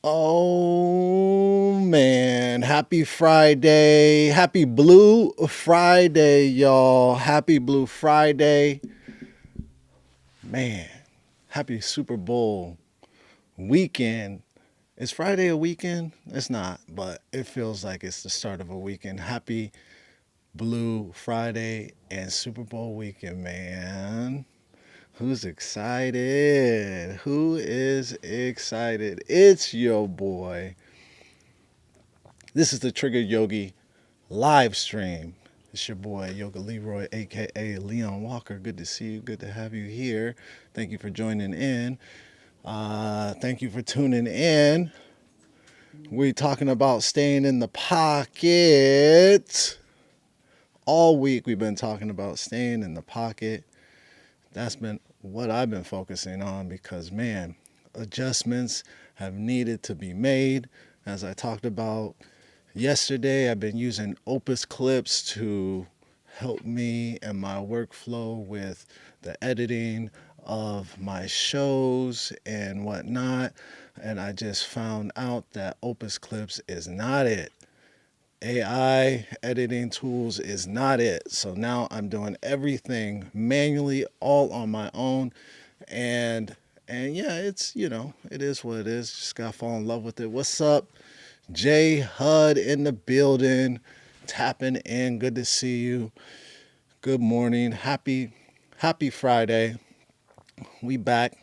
Oh man, happy Friday. Happy Blue Friday, y'all. Happy Blue Friday. Man, happy Super Bowl weekend. Is Friday a weekend? It's not, but it feels like it's the start of a weekend. Happy Blue Friday and Super Bowl weekend, man. Who's excited? Who is excited? It's your boy. This is the Triggered Yogi live stream. It's your boy, Yoga Leroy, aka Leon Walker. Good to see you. Good to have you here. Thank you for joining in. Thank you for tuning in. We're talking about staying in the pocket. All week we've been talking about staying in the pocket. That's been what I've been focusing on because, man, adjustments have needed to be made. As I talked about yesterday, I've been using Opus Clips to help me and my workflow with the editing of my shows and whatnot. And I just found out that Opus Clips is not it. AI editing tools is not it. So now I'm doing everything manually, all on my own. And yeah, it is what it is. Just gotta fall in love with it. What's up? Jay Hud in the building, tapping in. Good to see you. Good morning. Happy Friday. We back.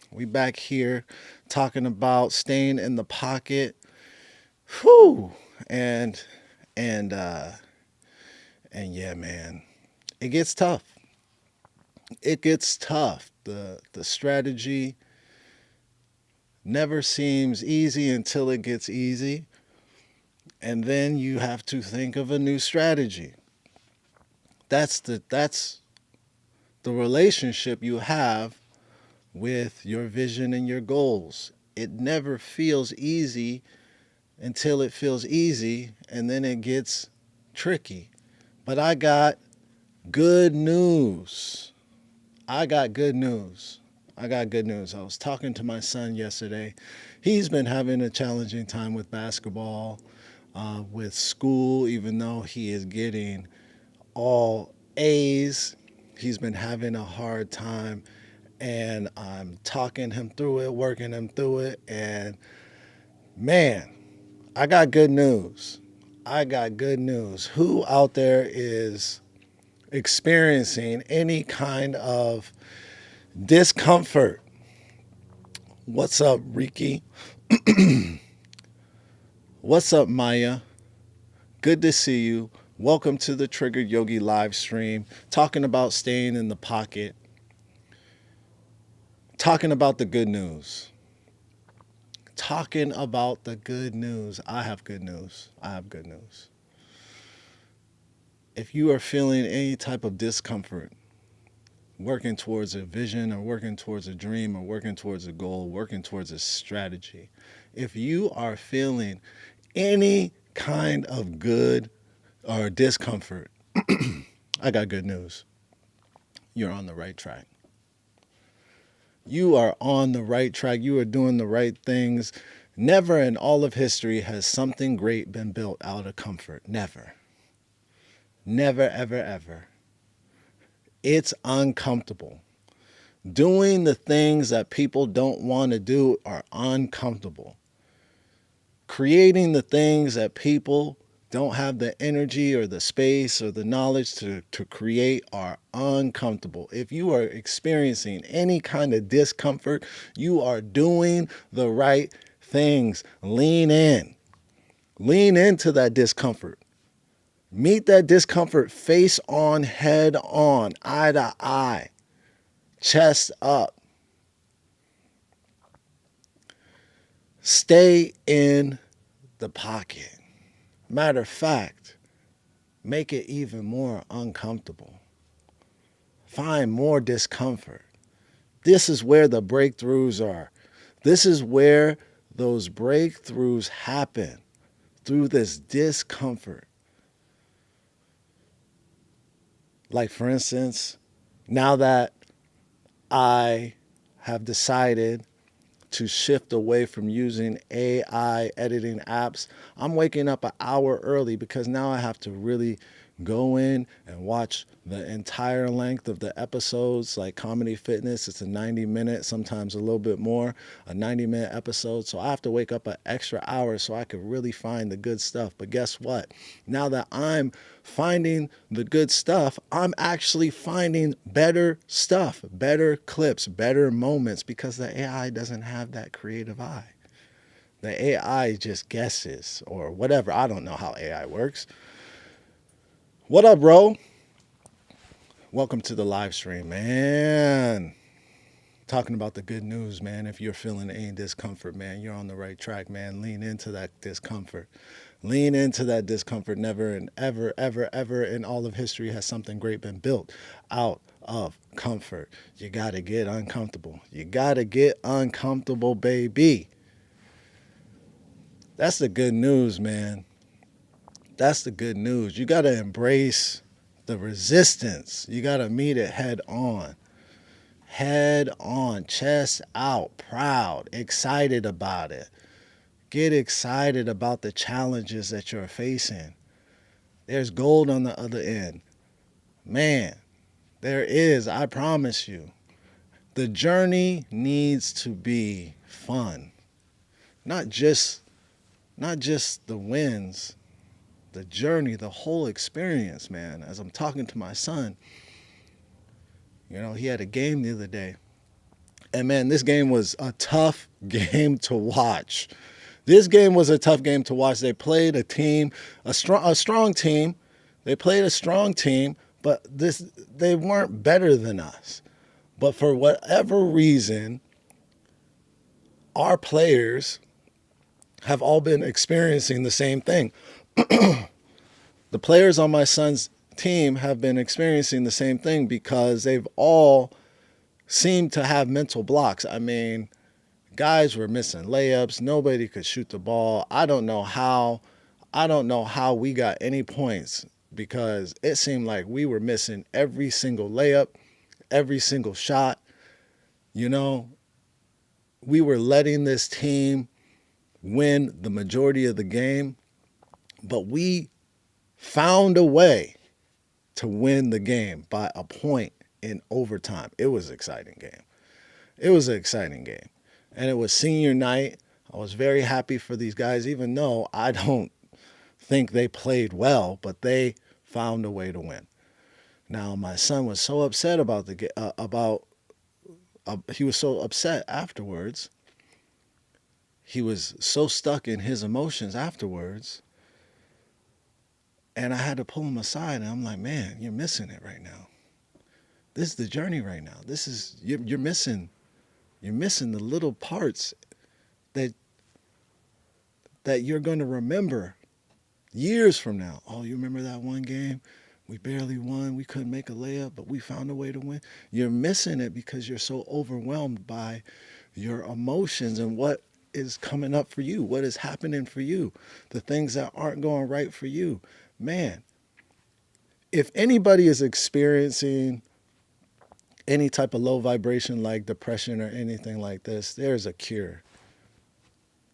We back here talking about staying in the pocket. Whew. And and yeah, man, it gets tough. It gets tough. The strategy never seems easy until it gets easy. And then you have to think of a new strategy. That's the relationship you have with your vision and your goals. It never feels easy until it feels easy, and then it gets tricky. But I got good news. I got good news. I got good news. I was talking to my son yesterday. He's been having a challenging time with basketball, with school, even though he is getting all A's. He's been having a hard time, and I'm talking him through it, working him through it. And man, I got good news. I got good news. Who out there is experiencing any kind of discomfort? What's up, Ricky? What's up, Maya? Good to see you. Welcome to the Triggered Yogi live stream, talking about staying in the pocket, talking about the good news. Talking about the good news. I have good news. I have good news. If you are feeling any type of discomfort, working towards a vision or working towards a dream or working towards a goal, working towards a strategy, if you are feeling any kind of good or discomfort, I got good news. You're on the right track. You are on the right track. You are doing the right things. Never in all of history has something great been built out of comfort. Never. Never, ever, ever. It's uncomfortable. Doing the things that people don't want to do are uncomfortable. Creating the things that people don't have the energy or the space or the knowledge to create are uncomfortable. If you are experiencing any kind of discomfort, you are doing the right things. Lean in. Lean into that discomfort. Meet that discomfort face on, head on, eye to eye, chest up. Stay in the pocket. Matter of fact, make it even more uncomfortable. Find more discomfort. This is where the breakthroughs are. This is where those breakthroughs happen, through this discomfort. Like, for instance, now that I have decided to shift away from using AI editing apps. I'm waking up an hour early because now I have to really go in and watch the entire length of the episodes. Like Comedy Fitness, it's a 90-minute, sometimes a little bit more, a 90-minute episode. So I have to wake up an extra hour so I can really find the good stuff. But guess what? Now that I'm finding the good stuff, I'm actually finding better stuff, better clips, better moments, because the AI doesn't have that creative eye. The AI just guesses or whatever. I don't know how AI works. What up, bro? Welcome to the live stream, man. Talking about the good news, man. If you're feeling any discomfort, man, you're on the right track, man. Lean into that discomfort. Lean into that discomfort. Never and ever, ever, ever in all of history has something great been built out of comfort. You got to get uncomfortable. You got to get uncomfortable, baby. That's the good news, man. That's the good news. You got to embrace the resistance. You got to meet it head on. Head on, chest out, proud, excited about it. Get excited about the challenges that you're facing. There's gold on the other end. Man, there is, I promise you. The journey needs to be fun. Not just the wins, the journey, the whole experience, man. As I'm talking to my son, you know, he had a game the other day. And man, this game was a tough game to watch. This game was a tough game to watch. They played a team, a strong team. They played a strong team, but they weren't better than us. But for whatever reason, our players have all been experiencing the same thing. The players on my son's team have been experiencing the same thing because they've all seemed to have mental blocks. I mean, guys were missing layups. Nobody could shoot the ball. I don't know how we got any points because it seemed like we were missing every single layup, every single shot. You know, we were letting this team win the majority of the game, but we found a way to win the game by a point in overtime. It was an exciting game. It was an exciting game. And it was senior night. I was very happy for these guys, even though I don't think they played well, but they found a way to win. Now, my son was so upset about he was so upset afterwards. He was so stuck in his emotions afterwards. And I had to pull him aside, and I'm like, man, you're missing it right now. This is the journey right now. This is, you're missing the little parts that you're going to remember years from now. Oh, you remember that one game? We barely won. We couldn't make a layup, but we found a way to win. You're missing it because you're so overwhelmed by your emotions and what is coming up for you, what is happening for you, the things that aren't going right for you. Man, if anybody is experiencing any type of low vibration like depression or anything like this, there's a cure.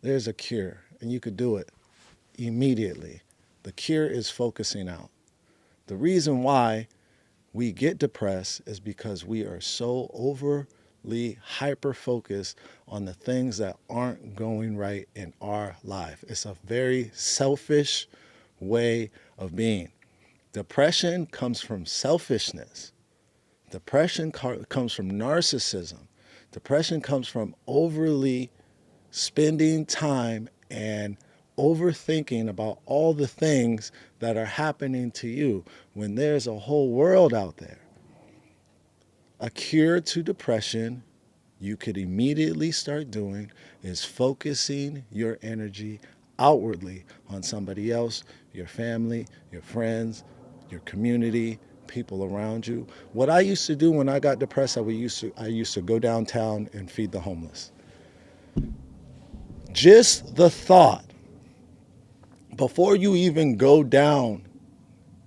There's a cure, and you could do it immediately. The cure is focusing out. The reason why we get depressed is because we are so overly hyper-focused on the things that aren't going right in our life. It's a very selfish way of being. Depression comes from selfishness. Depression comes from narcissism. Depression comes from overly spending time and overthinking about all the things that are happening to you when there's a whole world out there. A cure to depression you could immediately start doing is focusing your energy outwardly on somebody else, your family, your friends, your community, people around you. What I used to do when I got depressed, I used to go downtown and feed the homeless. Just the thought, before you even go down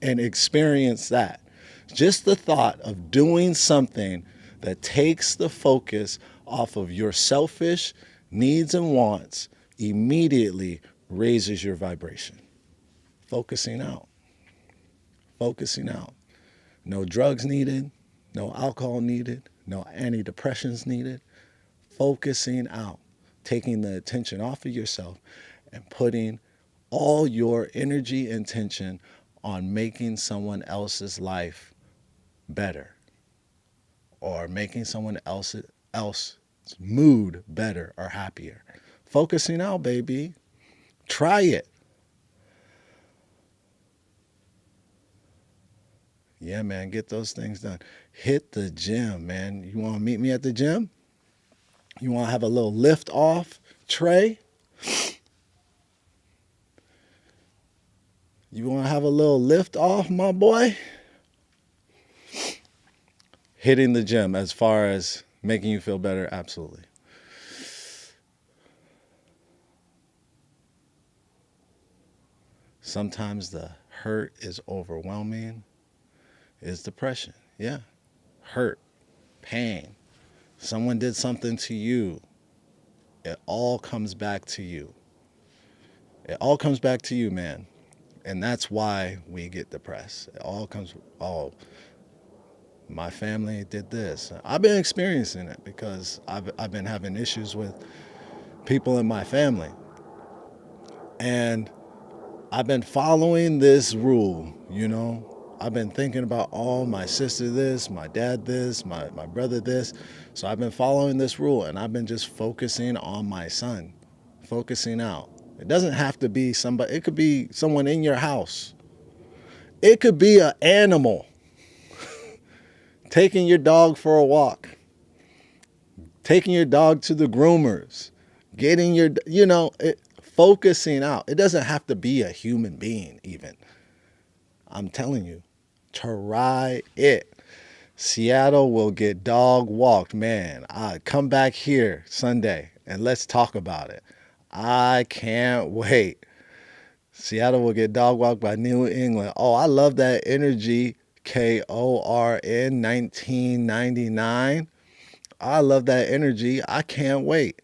and experience that, just the thought of doing something that takes the focus off of your selfish, needs and wants immediately raises your vibration. Focusing out. Focusing out. No drugs needed, no alcohol needed, no antidepressants needed. Focusing out. Taking the attention off of yourself and putting all your energy and attention on making someone else's life better or making someone else's mood better or happier. Focusing out, baby. Try it. Yeah, man, get those things done. Hit the gym, man. You want to meet me at the gym? You want to have a little lift off tray? You want to have a little lift off, my boy? Hitting the gym as far as making you feel better, absolutely. Sometimes the hurt is overwhelming. Is depression. Yeah. Hurt. Pain. Someone did something to you. It all comes back to you. It all comes back to you, man. And that's why we get depressed. It all comes, oh, my family did this. I've been experiencing it because I've been having issues with people in my family. And I've been following this rule, you know. I've been thinking about, oh, my sister this, my dad this, my brother this. So I've been following this rule and I've been just focusing on my son, focusing out. It doesn't have to be somebody. It could be someone in your house. It could be an animal. Taking your dog for a walk. Taking your dog to the groomers. Getting your, focusing out. It doesn't have to be a human being even. I'm telling you, try it. Seattle will get dog walked, man. Come back here Sunday and let's talk about it. I can't wait. Seattle will get dog walked by New England. Oh, I love that energy. KORN 1999. I love that energy. I can't wait.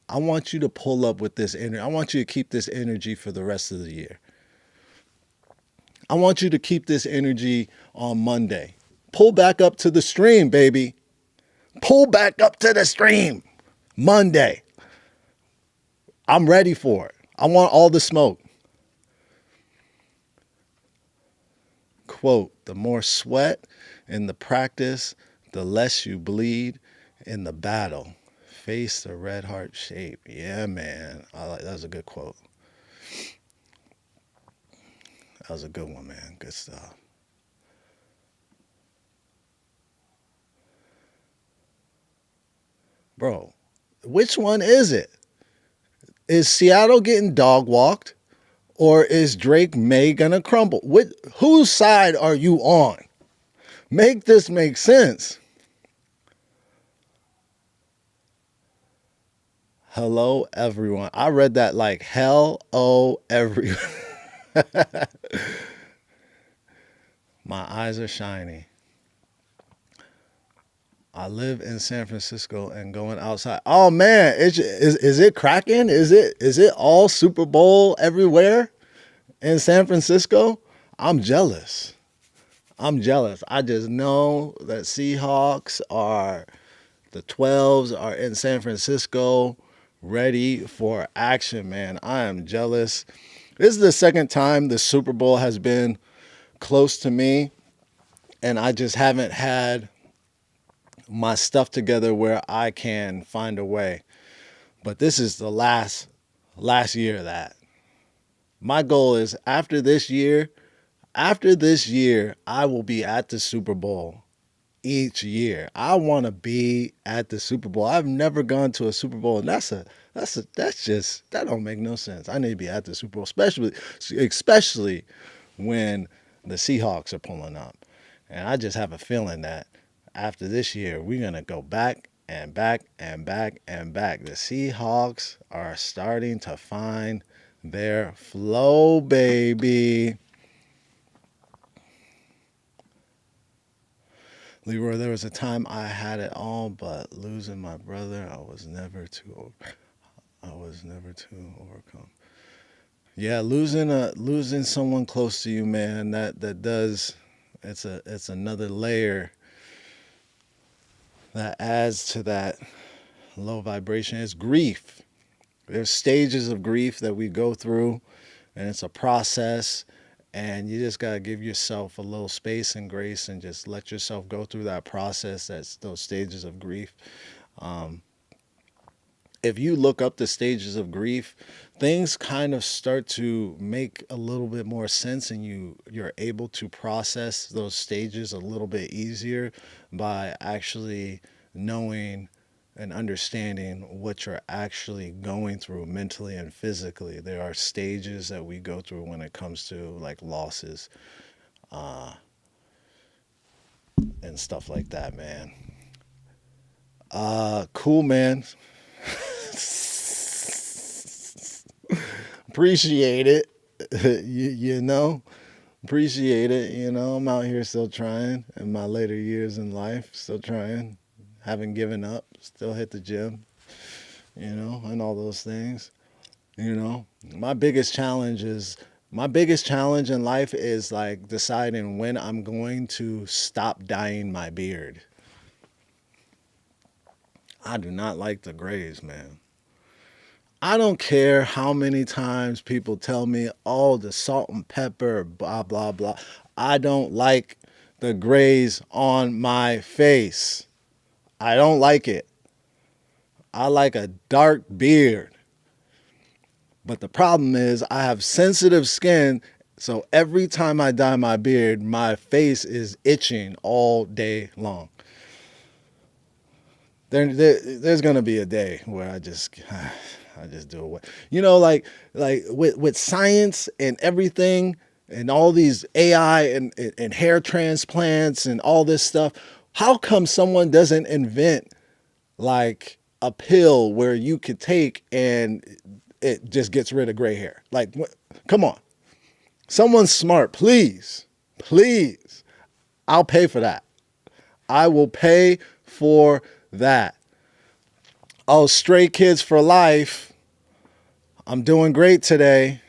I want you to pull up with this energy. I want you to keep this energy for the rest of the year. I want you to keep this energy on Monday. Pull back up to the stream, baby. Pull back up to the stream. Monday. I'm ready for it. I want all the smoke. Quote, the more sweat in the practice, the less you bleed in the battle. Face the red heart shape. Yeah, man. That was a good quote. That was a good one, man. Good stuff. Bro, which one is it? Is Seattle getting dog walked or is Drake May gonna crumble? Whose side are you on? Make this make sense. Hello, everyone. I read that like hello, everyone. My eyes are shiny. I live in San Francisco and going outside. Oh man, is it cracking? Is it all Super Bowl everywhere in San Francisco? I'm jealous. I just know that the 12s are in San Francisco ready for action, man. I am jealous. This is the second time the Super Bowl has been close to me, and I just haven't had my stuff together where I can find a way. But this is the last year of that. My goal is after this year, I will be at the Super Bowl each year. I want to be at the Super Bowl. I've never gone to a Super Bowl, and that don't make no sense. I need to be at the Super Bowl, especially when the Seahawks are pulling up. And I just have a feeling that after this year, we're going to go back and back and back and back. The Seahawks are starting to find their flow, baby. Leroy, there was a time I had it all, but losing my brother, I was never too old. I was never to overcome. Yeah, losing someone close to you, man. That does. It's another layer that adds to that low vibration. It's grief. There's stages of grief that we go through, and it's a process. And you just gotta give yourself a little space and grace, and just let yourself go through that process. That's those stages of grief. Um, if you look up the stages of grief, things kind of start to make a little bit more sense, and you're able to process those stages a little bit easier by actually knowing and understanding what you're actually going through mentally and physically. There are stages that we go through when it comes to like losses uh, and stuff like that, man. Cool, man. Appreciate it. You know, appreciate it. I'm out here still trying in my later years in life, still trying, haven't given up, still hit the gym, and all those things. You know, my biggest challenge in life is like deciding when I'm going to stop dyeing my beard. I do not like the grays, man. I don't care how many times people tell me, oh, the salt and pepper, blah, blah, blah. I don't like the grays on my face. I don't like it. I like a dark beard. But the problem is, I have sensitive skin, so every time I dye my beard, my face is itching all day long. There's gonna be a day where I just I just do it. Like with science and everything and all these AI and hair transplants and all this stuff. How come someone doesn't invent like a pill where you could take and it just gets rid of gray hair? Like, come on, someone smart, please, please. I'll pay for that. I will pay for that. Oh, Stray Kids for Life. I'm doing great today.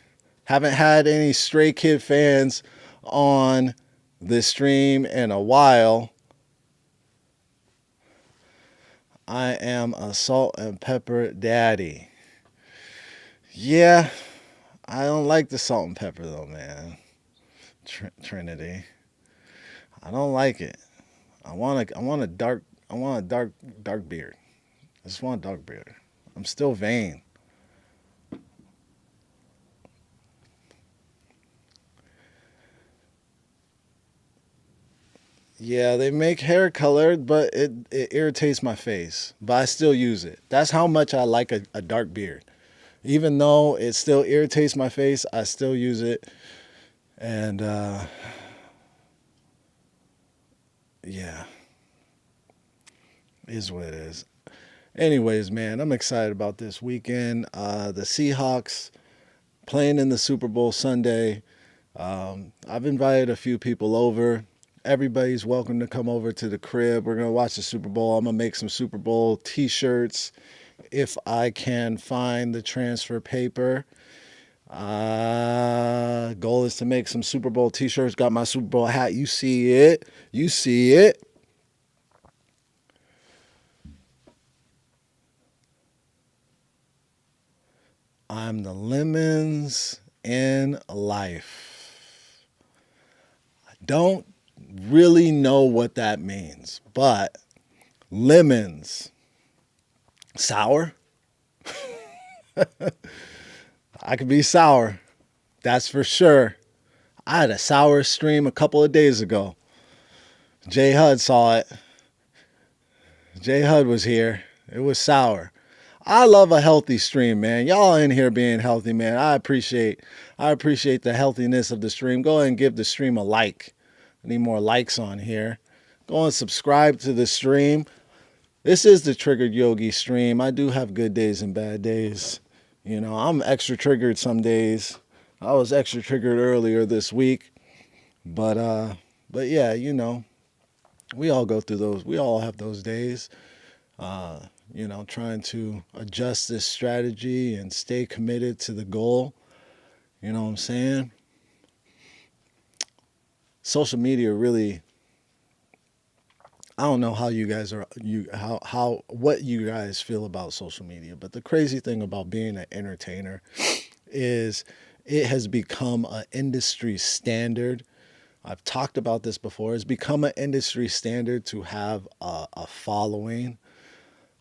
Haven't had any Stray Kid fans on this stream in a while. I am a salt and pepper daddy. Yeah, I don't like the salt and pepper though, man. Trinity. I don't like it. I want a dark beard. I just want a dark beard. I'm still vain. Yeah, they make hair colored, but it irritates my face. But I still use it. That's how much I like a dark beard. Even though it still irritates my face, I still use it. And yeah, is what it is. Anyways, man, I'm excited about this weekend. The Seahawks playing in the Super Bowl Sunday. I've invited a few people over. Everybody's welcome to come over to the crib. We're going to watch the Super Bowl. I'm going to make some Super Bowl t-shirts if I can find the transfer paper. Goal is to make some Super Bowl t-shirts. Got my Super Bowl hat. You see it. You see it. I'm the lemons in life. I don't really know what that means, but lemons. Sour? I could be sour. That's for sure. I had a sour stream a couple of days ago. J Hud saw it. J Hud was here. It was sour. I love a healthy stream, man. Y'all in here being healthy, man. I appreciate the healthiness of the stream. Go ahead and give the stream a like. I need more likes on here. Go and subscribe to the stream. This is the Triggered Yogi stream. I do have good days and bad days. I'm extra triggered some days. I was extra triggered earlier this week. But yeah, we all go through those. We all have those days. Trying to adjust this strategy and stay committed to the goal. You know what I'm saying? Social media really, I don't know how you guys are how what you guys feel about social media, but the crazy thing about being an entertainer is it has become an industry standard. I've talked about this before. It's become an industry standard to have a following.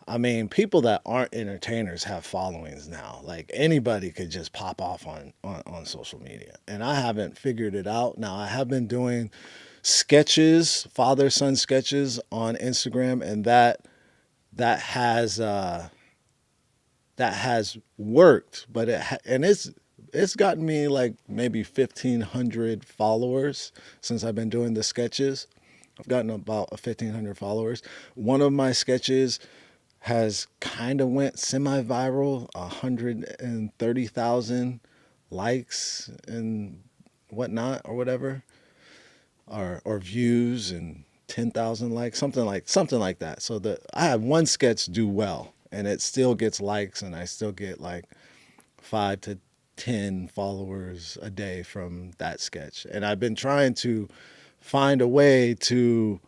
I mean, people that aren't entertainers have followings now. Like anybody could just pop off on social media. And I haven't figured it out. Now, I have been doing sketches, father son sketches on Instagram, and that has that has worked, but it's gotten me like maybe 1,500 followers since I've been doing the sketches. I've gotten about 1,500 followers. One of my sketches has kind of went semi-viral, 130,000 likes and whatnot or whatever, or views and 10,000 likes, something like that. So I have one sketch do well, and it still gets likes, and I still get like 5 to 10 followers a day from that sketch. And I've been trying to find a way to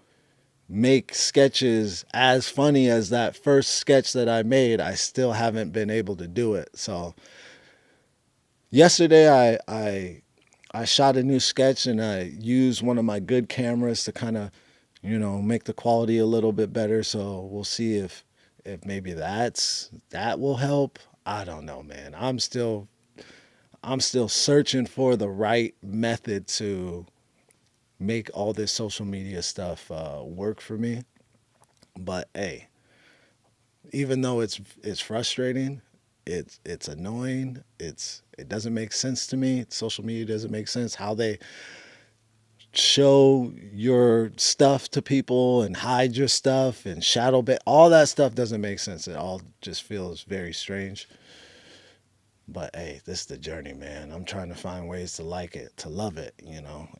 make sketches as funny as that first sketch that I made. I still haven't been able to do it. So yesterday I shot a new sketch, and I used one of my good cameras to kind of, make the quality a little bit better. So we'll see if maybe that will help. I don't know, man. I'm still searching for the right method to make all this social media stuff work for me. But hey, even though it's frustrating, it's annoying. It doesn't make sense to me. Social media doesn't make sense. How they show your stuff to people and hide your stuff and shadow ban, all that stuff doesn't make sense. It all just feels very strange. But hey, this is the journey, man. I'm trying to find ways to like it, to love it,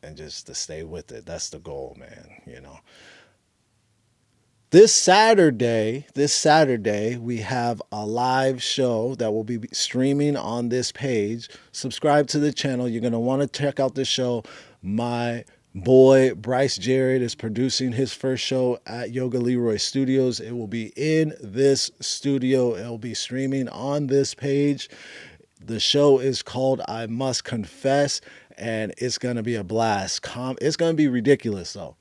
and just to stay with it. That's the goal, man. This Saturday, we have a live show that will be streaming on this page. Subscribe to the channel. You're going to want to check out the show. My boy Bryce Jarrett is producing his first show at Yoga Leroy Studios. It will be in this studio. It will be streaming on this page. The show is called I Must Confess, and it's going to be a blast. It's going to be ridiculous, though.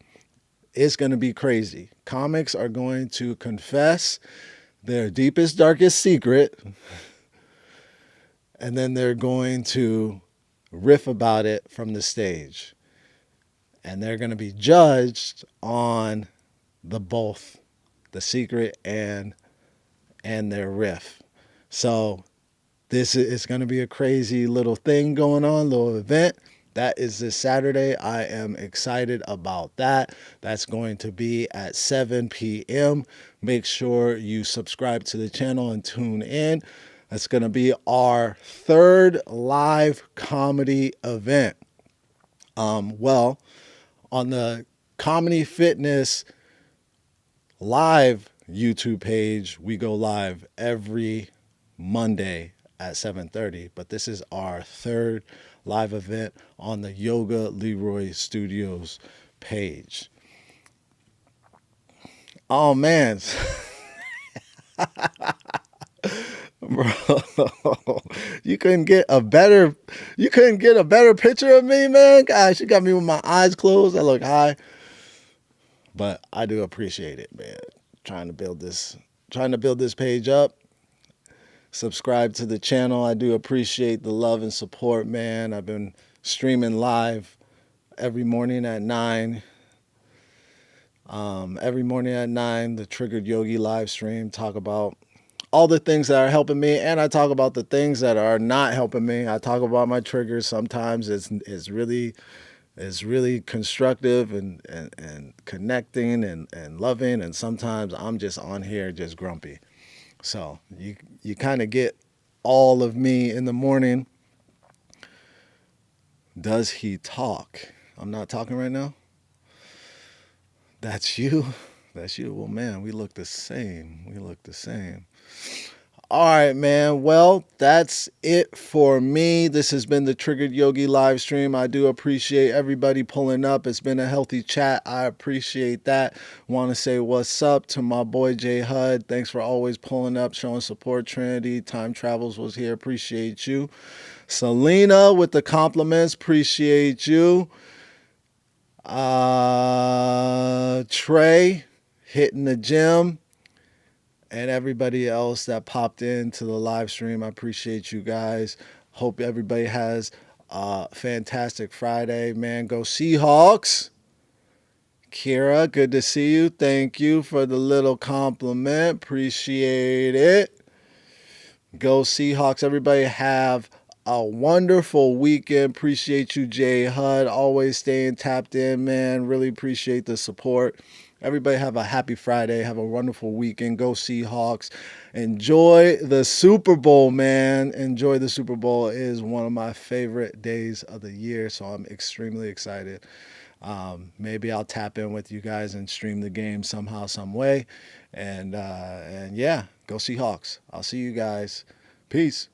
It's going to be crazy. Comics are going to confess their deepest, darkest secret, and then they're going to riff about it from the stage. And they're going to be judged on both the secret and their riff. So this is going to be a crazy little thing going on, little event. That is this Saturday. I am excited about that. That's going to be at 7 p.m. Make sure you subscribe to the channel and tune in. That's going to be our third live comedy event. Well, on the Comedy Fitness live YouTube page, we go live every Monday at 7:30, but this is our third live event on the Yoga Leroy Studios page. Oh man. Bro, you couldn't get a better picture of me, man. Gosh, you got me with my eyes closed. I look high. But I do appreciate it, man. Trying to build this page up. Subscribe to the channel. I do appreciate the love and support, man. I've been streaming live every morning at 9. Every morning at 9, the Triggered Yogi live stream. Talk about all the things that are helping me, and I talk about the things that are not helping me. I talk about my triggers. Sometimes it's really constructive and connecting and loving, and sometimes I'm just on here just grumpy. So you kind of get all of me in the morning. Does he talk? I'm not talking right now. That's you. That's you. Well, man, we look the same. We look the same. All right, man. Well, that's it for me. This has been the Triggered Yogi live stream. I do appreciate everybody pulling up. It's been a healthy chat. I appreciate that. Want to say what's up to my boy Jay Hud. Thanks for always pulling up, showing support. Trinity, Time Travels was here. Appreciate you. Selena with the compliments. Appreciate you. Trey hitting the gym. And everybody else that popped into the live stream. I appreciate you guys. Hope everybody has a fantastic Friday. Man, go Seahawks. Kira, good to see you. Thank you for the little compliment. Appreciate it. Go Seahawks. Everybody have a wonderful weekend. Appreciate you, Jay Hud. Always staying tapped in, man. Really appreciate the support. Everybody have a happy Friday. Have a wonderful weekend. Go Seahawks. Enjoy the Super Bowl, man. Enjoy the Super Bowl. It is one of my favorite days of the year, so I'm extremely excited. Maybe I'll tap in with you guys and stream the game somehow, some way. And yeah, go Seahawks. I'll see you guys. Peace.